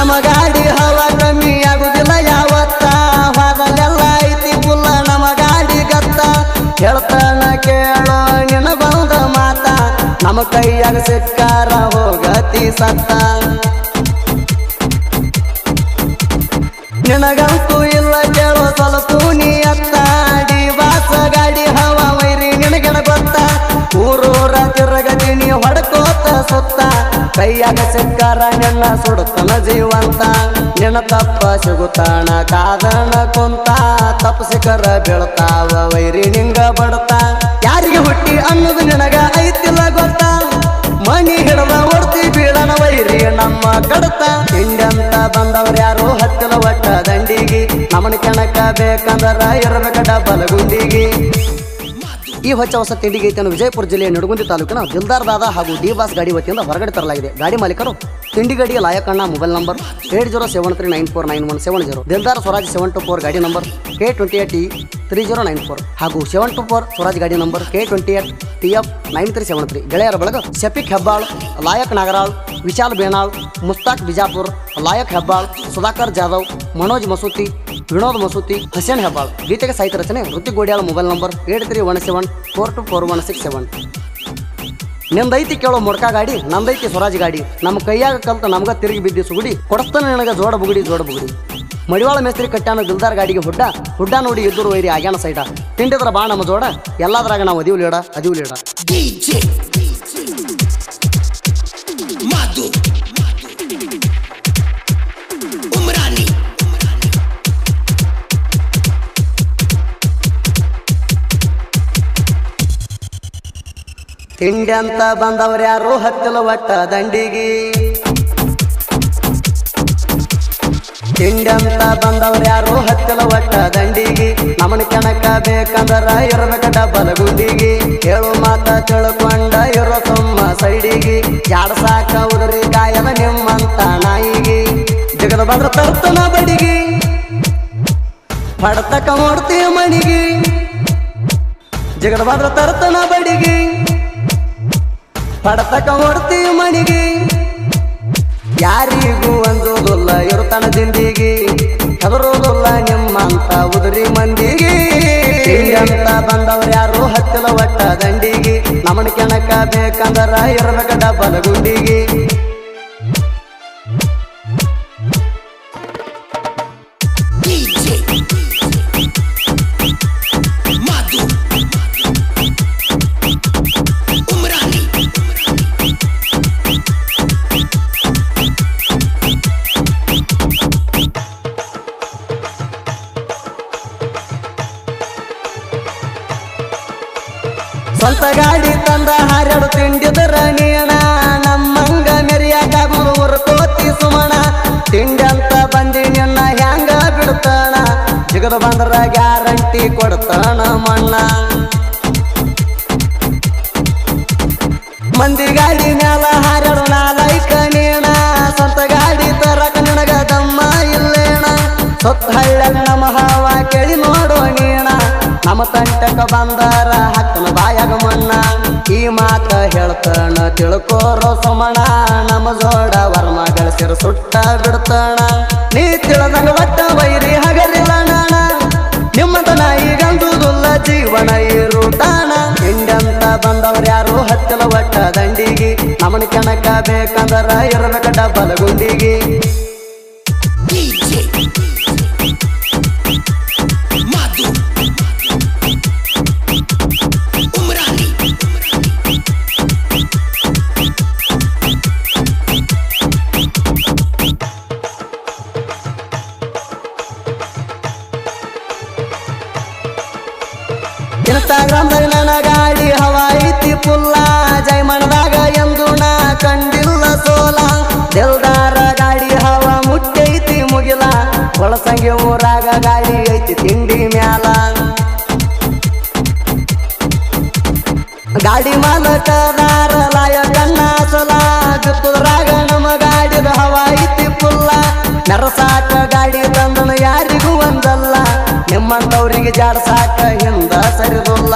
ನಮ್ಮ ಗಾಡಿ ಹವಾ ಕಮ್ಮಿ ಆಗುದಿಲ್ಲ ಯಾವತ್ತ ಹೋದಲ್ಲೆಲ್ಲ ಐತಿ ಪುಲ್ಲ ನಮ್ಮ ಗಾಡಿ ಗತ್ತ ಹೇಳ್ತಾನ ಕೇಳೋ ನಿನ್ನ ಬಂದ ಮಾತ ನಮ್ಮ ಕೈಯಾಗ ಸಿಕ್ಕಾರ ಹೋಗತಿ ಸತ್ತ ನಿನಗಂತೂ ಇಲ್ಲ ಕೇಳೋ ಸ್ವಲ್ಪ ನೀ ಅತ್ತ ಡಿವಾಸ ಗಾಡಿ ಹವಾ ವೈರಿ ನಿನಗೆನ ಗೊತ್ತ ಊರೂರ ತಿರುಗತೀನಿ ಹೊಡ್ಕೋತ ಸುತ್ತ ಕೈಯಾಗ ಸಿಕ್ಕಾರ ನಿನ್ನ ಸುಡುತ್ತನ ಜೀವಂತ ನಿನ್ನ ತಪ್ಪ ಸಿಗುತ್ತಾಣ ಕಾದಣ ಕುಂತ ತಪ್ಪು ಸಿಕ್ಕರ ಬೀಳ್ತಾವ ವೈರಿ ನಿಂಗ ಬಡ್ತ ಯಾರಿಗೆ ಹುಟ್ಟಿ ಅನ್ನೋದು ನಿನಗ ಐತಿಲ್ಲ ಗೊತ್ತ ಮನಿ ಹಿಡದ ಹೊಡ್ತಿ ಬೀಳನ ವೈರಿ ನಮ್ಮ ಕಡತ ಹಿಂಡಂತ ಬಂದವ್ರ ಯಾರು ಹತ್ತಿಲ ಒಟ್ಟ ದಂಡಿಗಿ ನಮನ ಕೆಣಕ ಬೇಕಂದ್ರ ಇರಬೇಕ ಡಬಲ್ ಗುಂಡಿಗಿ ಈ ಹೊಚ್ಚ ಹೊಸ ತಿಂಡಿ ಗೀತೆಯನ್ನು ವಿಜಯಪುರ ಜಿಲ್ಲೆಯ ನಡಗುಂದಿ ತಾಲೂಕಿನ ದಿಲ್ದಾರ್ ದಾದಾ ಹಾಗೂ ಡಿ ಬಾಸ್ ಗಾಡಿ ವತಿಯಿಂದ ಹೊರಗಡೆ ತರಲಾಗಿದೆ ಗಾಡಿ ಮಾಲೀಕರು ತಿಂಡಿ ಗಾಡಿಯ ಲಾಯಕಣ್ಣ ಮೊಬೈಲ್ ನಂಬರ್ 8073949470 ದಿಲ್ದಾರ್ ಸ್ವರಾಜ್ 724 ಗಾಡಿ ನಂಬರ್ K28E3094 ಹಾಗೂ 724 ಸ್ವರಾಜ್ ಗಾಡಿ ನಂಬರ್ K28TF9373 ಗೆಳೆಯರ ಬಳಗ ಶಫೀಕ್ ಹೆಬ್ಬಾಳ್ ಲಾಯಕ್ ನಾಗರಾಳ್ ವಿಶಾಲ್ ಬೇನಾಳ್ ಮುಸ್ತಾಕ್ ಬಿಜಾಪುರ್ ಲಾಯಕ್ ಹೆಬ್ಬಾಳ್ ಸುಧಾಕರ್ ಜಾಧವ್ ಮನೋಜ್ ಮಸೂತಿ ವಿನೋದ್ ಮಸೂತಿ ಹಸೇನ್ ಹೆಬ್ಬಾಳ್ ಗೀತೆಗೆ ಸಾಹಿತ್ಯ ರಚನೆ ಋತಿಕ್ ಗೋಡ್ಯಾಳ ಮೊಬೈಲ್ ನಂಬರ್ 8317424167 ನಿಂದೈತಿ ಕೇಳೋ ಮೊಡ್ಕ ಗಾಡಿ ನಂದೈತಿ ಸ್ವರಾಜ್ ಗಾಡಿ ನಮ್ಮ ಕೈಯಾಗ ಕಲ್ತ ನಮ್ಗ ತಿರುಗಿ ಬಿದ್ದಿ ಸುಗುಡಿ ಕೊಡಸ್ತಾನೆ ನನಗ ಜೋಡ ಬುಗುಡಿ ಮಡಿವಾಳ ಮೇಸ್ತ್ರಿ ಕಟ್ಟಾನ ದಿಲ್ದಾರ್ ಗಾಡಿಗೆ ಹುಡ್ಡ ನೋಡಿ ಎದುರು ವೈರಿ ಆಗ್ಯಾನ ಸೈಡ ತಿಂಡಿದ್ರ ಬಾ ನಮ್ಮ ಜೋಡ ಎಲ್ಲಾದ್ರಾಗ ನಾವು ಅದಿವ್ಲೇಡ ತಿಂಡಿ ಅಂತ ಬಂದವ್ರ ಯಾರು ಹತ್ತಿಲ ಒಟ್ಟ ದಂಡಿಗಿ ತಿಂಡಿ ಅಂತ ಬಂದವ್ರ ಯಾರು ಹತ್ತಿಲ ಒಟ್ಟ ದಂಡಿಗಿ ನಮನ ಕೆಣಕ ಬೇಕಂದ್ರ ಇರಬೇಕ ಡಬಲ್ ಗುಂಡಿಗಿ ಹೇಳು ಮಾತ ತಿಳ್ಕೊಂಡ ಇರೋ ಸುಮ್ಮ ಸೈಡಿಗಿ ಜಾಡ ಸಾಕ ಉದರಿ ಗಾಯದ ನಿಮ್ಮಂತ ನಾಯಿಗಿ ಜಗದ ಬಂದ್ರ ತರ್ತನ ಬಡಿಗಿ ಪಡ್ತಕ ನೋಡ್ತೀಯ ಮಣಿಗಿ ಜಗದ ಬಂದ್ರ ತರ್ತನ ಬಡಿಗಿ ಪಡ್ತಕ ನೋಡ್ತೀಯ ಮಣಿಗಿ ಯಾರಿಗೂ ಅಂಜೋದಿಲ್ಲ ಇರುತ್ತಾನ ದಿಂಡಿಗಿ ಹೆದರೋದಿಲ್ಲ ನಿಮ್ಮಂತ ಉದುರಿ ಮಂದಿಗಿ ಅಂತ ಬಂದವ್ರ ಯಾರು ಹತ್ತಿಲ ಒಟ್ಟ ದಂಡಿಗಿ ನಮನ ಕೆಣಕ ಬೇಕಂದ್ರ ಇರಬೇಕ ಡಬಲ್ ಗುಂಡಿಗಿ ಸ್ವಂತ ಗಾಡಿ ತಂದ ಹಾರಾಡು ತಿಂಡಿದ್ರ ನೀಣ ನಮ್ಮಂಗ ಮೆರಿಯಾಗ ಕೋತಿ ಸುಮಣ ತಿಂಡಿ ಅಂತ ಬಂದಿ ನಿನ್ನ ಹ್ಯಾಂಗ ಬಿಡ್ತಾನ ಜಿಗದ ಬಂದ್ರ ಗ್ಯಾರಂಟಿ ಕೊಡ್ತಾನ ಮಣ್ಣ ಮಂದಿ ಗಾಡಿ ಮ್ಯಾಲ ಹಾರಾಡು ನಾಲೈಕ ನೀಣ ಸ್ವಂತ ಗಾಡಿ ತರಕ ನಿನಗ ದಮ್ಮ ಇಲ್ಲೇಣ ಸೊತ್ತ ಹಳ್ಳ ನಮ್ಮ ಹಾವ ಕೇಳಿ ನೋಡೋ ನೀಣ ನಮ್ಮ ತಂಟಕ ಬಂದಾರ ಹಕ್ಕನ ಬಾಯಾಗ ಮಣ್ಣ ಈ ಮಾತ ಹೇಳ್ತಾನ ತಿಳ್ಕೋರೋ ಸುಮಣ ನಮ್ಮ ಜೋಡ ವರ್ಮ ಗಳಿಸಿರು ಸುಟ್ಟ ಬಿಡ್ತಾನ ನೀ ತಿಳದಂಗ ಒಟ್ಟ ವೈರಿ ಹಗರಿಲ್ಲ ನಾಣ ನಿಮ್ಮಂತ ನಾಯಿಗಂದುದಿಲ್ಲ ಜೀವನ ಇರುತ್ತಾನ ಹಿಂಡಂತ ಬಂದವ್ರ ಯಾರು ಹತ್ತಿಲ ಒಟ್ಟ ದಂಡಿಗಿ ನಮನ ಕೆಣಕ ಬೇಕಂದ್ರ ಇರಬೇಕ ಡಬಲ್ ಗುಂಡಿಗಿ ಇನ್ಸ್ಟಾಗ್ರಾಮ್ದಾಗ ನನ್ನ ಗಾಡಿ ಹವಾ ಐತಿ ಪುಲ್ಲ ಜೈಮಣದಾಗ ಎಂದು ನಾ ಕಂಡಿಲ್ಲ ಸೋಲ ದಿಲ್ದಾರ ಗಾಡಿ ಹವಾ ಮುಟ್ಟೈತಿ ಮುಗಿಲ ಒಳಸಂಗಿ ಊರಾಗ ಗಾಡಿ ಐತಿ ತಿಂಡಿ ಮ್ಯಾಲ ಗಾಡಿ ಮಾಲಕದಾರ ಲಾಯಕಣ್ಣ ಸಲ ಜುತ್ತುದ್ರಾಗ ನಮ್ಮ ಗಾಡಿದ ಹವಾ ಐತಿ ಪುಲ್ಲ ನರಸಾಕ ಗಾಡಿ ತಂದನು ಯಾರಿಗೂ ಒಂದಲ್ಲ ನಿಮ್ಮಂತವ್ರಿಗೆ ಜಾಡ್ಸಾಕ ಹಿಂದ ಸರಿದುಲ್ಲ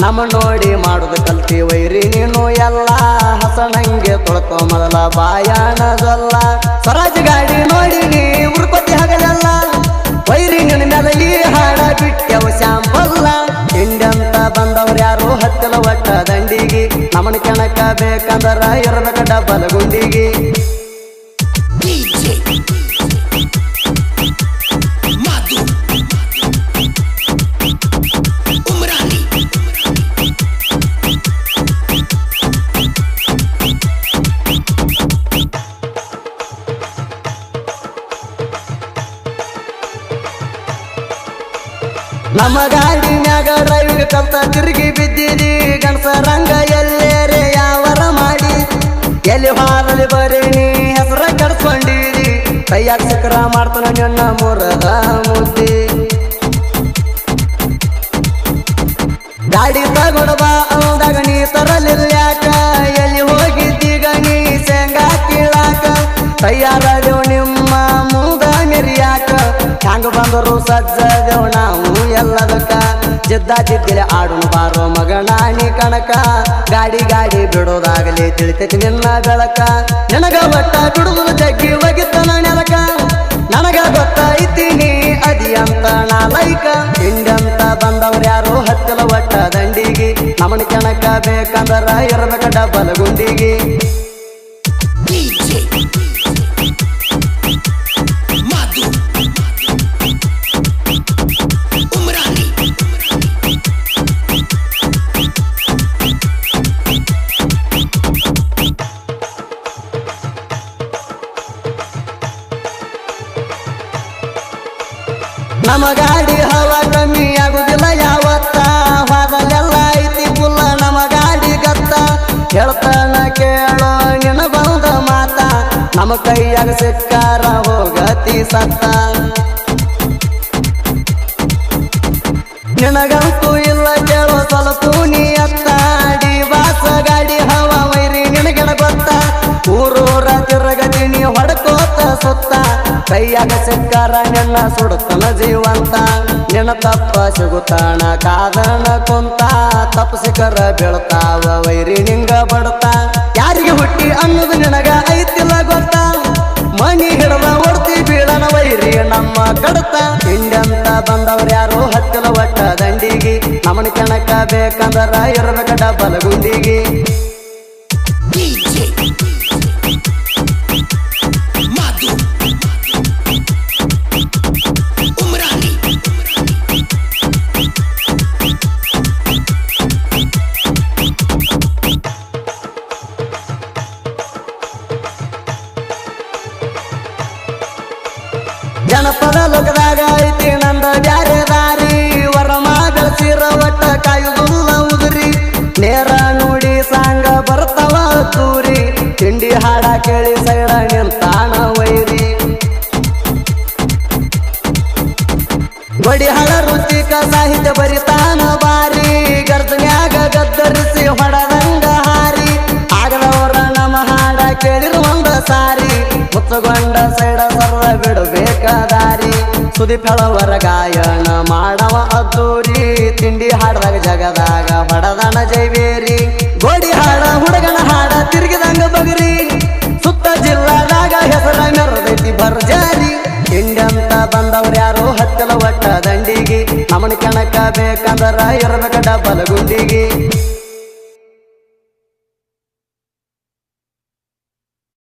ನಮ್ಮ ನೋಡಿ ಮಾಡುದು ಕಲ್ತಿ ವೈರಿ ನೀನು ಎಲ್ಲ ಹಸನಂಗೆ ತೊಳ್ಕೊ ಮೊದಲ ಬಾಯಾಣದಲ್ಲ ಸ್ವರಾಜ್ ಗಾಡಿ ನೋಡಿ ಬಂದವ್ರ್ಯಾರು ಹತ್ತಿಲ ಒಟ್ಟ ದಂಡಿಗಿ ನಮನ ಕೆಣಕ ಬೇಕಂದ್ರ ಇರ್ಬೇಕ ಡಬ್ಬಲ್ ಗುಂಡಿಗಿ ನಮ್ಮ ಗಾಡಿನ್ಯಾಗ ಡ್ರೈವಿಂಗ್ ಕಲ್ತ ತಿರುಗಿ ಬಿದ್ದಿದಿ ಗಣಸರಂಗ ಎಲ್ಲೇರೆ ಯಾವರ ಮಾಡಿ ಎಲ್ಲಿ ಹಾರಲಿ ಬರೀ ನೀ ಹೆಸರ ಕಡ್ಸ್ಕೊಂಡಿದಿ ಕೈಯಾಗ ಸಕ್ರ ಮಾಡ್ತಾನ ನನ್ನ ಮುರದ ಮುದ್ದಿ ಗಾಡಿ ತಗೊಂಡ ಬಾ ಅಂದಾಗ ನೀ ತರಲಿಲ್ಯಾಕ ಎಲ್ಲಿ ಹೋಗಿದ್ದೀಗ ನೀ ಶೇಂಗಾ ಕೀಳಾಕ ತಯಾರದೇವ್ ನಿಮ್ಮ ಮುದ ಮೆರಿಯಾಕ ಹ್ಯಾಂಗ ಬಂದರು ಸಜ್ಜದೇವ್ ನಾವು ಎಲ್ಲದಕ್ಕ ಜಿದ್ದ ಜಿದ್ದಿಲೆ ಆಡುನು ಬಾರೋ ಮಗನ ನೀ ಕಣಕ ಗಾಡಿ ಗಾಡಿ ಬಿಡೋದಾಗಲಿ ತಿಳಿತೈತಿ ನಿನ್ನ ಬೆಳಕ ನನಗ ಒಟ್ಟ ಬಿಡುದು ಜಗ್ಗಿ ಒಗಿತನ ನೆಲಕ ನನಗ ಗೊತ್ತೈತಿ ನೀ ಅದಿ ಅಂತ ನಾ ಲೈಕ ಹಿಂಡಂತ ಬಂದವ್ರ್ಯಾರು ಹತ್ತಿಲ ಒಟ್ಟ ದಂಡಿಗಿ ನಮನ ಕೆಣಕ ಬೇಕಂದ್ರ ಇರ್ಬೇಕ ಡಬ್ಬಲ್ ಗುಂಡಿಗಿ ನಮ್ಮ ಗಾಡಿ ಹವ ಕಮ್ಮಿ ಆಗುದಿಲ್ಲ ಯಾವತ್ತ ಹೋದಲೆಲ್ಲ ಐತಿ ಪುಲ್ಲ ನಮ್ಮ ಗಾಡಿ ಗತ್ತ ಹೇಳ್ತಾನ ಕೇಳೋ ನಿನ್ನ ಬಂದ ಮಾತ ನಮ್ಮ ಕೈಯಾಗ ಸಿಕ್ಕಾರ ಹೋಗತಿ ಸತ್ತ ನಿನಗಂತೂ ಇಲ್ಲ ಕೇಳೋ ಸ್ವಲ್ಪ ನೀ ಅತ್ತಾಡಿ ಬಾಸ ಗಾಡಿ ಹವ ವೈರಿ ನಿನಗೆನ ಗೊತ್ತ ಊರೂರ ತಿರುಗತಿ ನೀ ಹೊಡ್ಕೋತ ಸುತ್ತ ಕೈಯಾಗ ಸಿಕ್ಕಾರ ನಿನ್ನ ಸುಡುತ್ತನ ಜೀವಂತ ನಿನ್ನ ತಪ್ಪ ಸಿಗುತ್ತಾನ ಕಾದನ ಕುಂತ ತಪ್ಪು ಸಿಕ್ಕರ ಬೀಳ್ತಾವ ವೈರಿ ನಿಂಗ ಬಡತ ಯಾರಿಗೆ ಹುಟ್ಟಿ ಅನ್ನೋದು ನಿನಗ ಐತಿಲ್ಲ ಗೊತ್ತ ಮನಿ ಹಿಡದ ಒಡ್ತಿ ಬೀಳನ ವೈರಿ ನಮ್ಮ ಕಡತ ಹಿಂಡಂತ ಬಂದವ್ರ್ಯಾರು ಹತ್ತಿಲ ಒಟ್ಟ ದಂಡಿಗಿ ನಮನ ಕೆಣಕ ಬೇಕಂದ್ರ ಇರ್ಬೇಕ ಡಬ್ಬಲ್ ಗುಂಡಿಗಿ ಜನಪದ ಲೋಕದಾಗ ಐತಿ ನಂದ ಬ್ಯಾರೆ ದಾರಿ ವರಮ ಗಳಿಸಿರ ಒಟ್ಟ ಕಾಯುವುದಿಲ್ಲ ಉದುರಿ ನೇರ ನೋಡಿ ಸಾಂಗ ಬರ್ತಾವ ತೂರಿ ತಿಂಡಿ ಹಾಡ ಕೇಳಿ ಸೈಡ ನಿಂತಾಣ ವೈರಿ ಬಡಿ ಹಳ ರುಚಿಕ ಸಾಹಿತ್ಯ ಬರಿತಾನ ಬಾರಿ ಗರ್ಜನ್ಯಾಗ ಗದ್ದರಿಸಿ ಹೊಡದಂಗ ಹಾರಿ ಆಗದವರ ನಮ್ಮ ಹಾಡ ಕೇಳಿರು ಒಂದ ಸಾರಿ ಮುತ್ತಗೊಂಡ ಸೈಡ ಸರ್ವ ಬಿಡಬೇಕ ದಾರಿ ಸುದೀಪ್ ಹೇಳವರ ಗಾಯನ ಮಾಡವ ಅದ್ದೂರಿ ತಿಂಡಿ ಹಾಡದಾಗ ಜಗದಾಗ ಹೊಡದನ ಜೈವೇರಿ ಗೋಡಿ ಹಾಡ ಹುಡುಗನ ಹಾಡ ತಿರುಗಿದಂಗ ಬಗರಿ ಸುತ್ತ ಜಿಲ್ಲಾದಾಗ ಹೆಸರ ಮೆರದೈತಿ ಭರ್ಜಾರಿ ಹಿಂಡಂತ ಬಂದವ್ರ್ಯಾರು ಹತ್ತಿಲ ಒಟ್ಟ ದಂಡಿಗಿ ನಮನ ಕೆಣಕ ಬೇಕಂದ್ರ ಇರ್ಬೇಕ ಡಬ್ಬಲ್ ಗುಂಡಿಗಿ